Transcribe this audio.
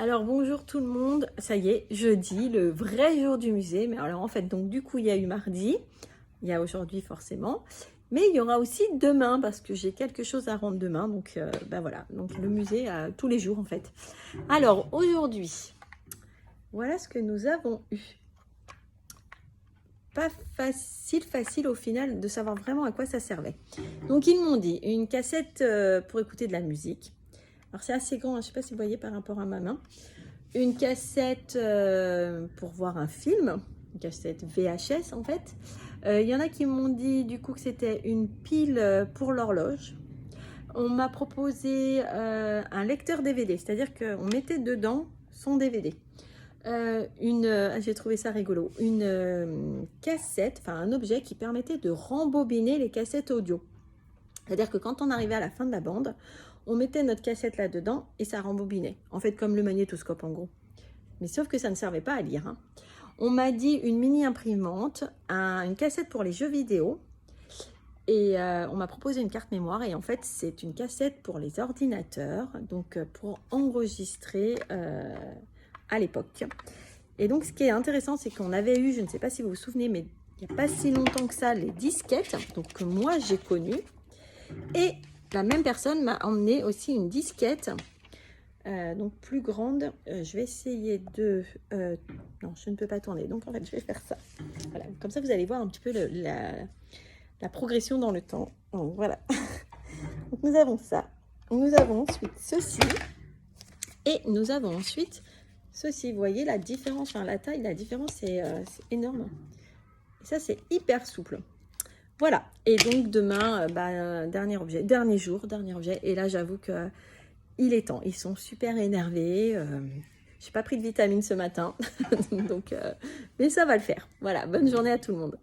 Alors bonjour tout le monde, ça y est, jeudi, le vrai jour du musée. Mais alors en fait, donc du coup il y a eu mardi, il y a aujourd'hui forcément, mais il y aura aussi demain parce que j'ai quelque chose à rendre demain. Donc ben voilà, donc le musée tous les jours en fait. Alors aujourd'hui, voilà ce que nous avons eu. Pas facile au final de savoir vraiment à quoi ça servait. Donc ils m'ont dit une cassette pour écouter de la musique. Alors c'est assez grand, hein, je ne sais pas si vous voyez par rapport à ma main. Une cassette pour voir un film, une cassette VHS en fait. Il y en a qui m'ont dit du coup que c'était une pile pour l'horloge. On m'a proposé un lecteur DVD, c'est-à-dire qu'on mettait dedans son DVD. J'ai trouvé ça rigolo, une cassette, enfin un objet qui permettait de rembobiner les cassettes audio. C'est-à-dire que quand on arrivait à la fin de la bande, on mettait notre cassette là-dedans et ça rembobinait. En fait, comme le magnétoscope en gros. Mais sauf que ça ne servait pas à lire. Hein. On m'a dit une mini imprimante, une cassette pour les jeux vidéo. Et on m'a proposé une carte mémoire. Et en fait, c'est une cassette pour les ordinateurs. Donc, pour enregistrer à l'époque. Et donc, ce qui est intéressant, c'est qu'on avait eu, je ne sais pas si vous vous souvenez, mais il n'y a pas si longtemps que ça, les disquettes. Donc, que moi, j'ai connu. Et la même personne m'a emmené aussi une disquette, donc plus grande. Je vais essayer de... non, je ne peux pas tourner, donc en fait, je vais faire ça. Voilà, comme ça, vous allez voir un petit peu la progression dans le temps. Donc, voilà. Donc, nous avons ça. Nous avons ensuite ceci. Et nous avons ensuite ceci. Vous voyez la différence, enfin la taille, la différence, c'est énorme. Et ça, c'est hyper souple. Voilà, et donc demain, dernier objet, dernier jour, dernier objet. Et là, j'avoue que il est temps. Ils sont super énervés. J'ai pas pris de vitamines ce matin, donc, mais ça va le faire. Voilà, bonne journée à tout le monde.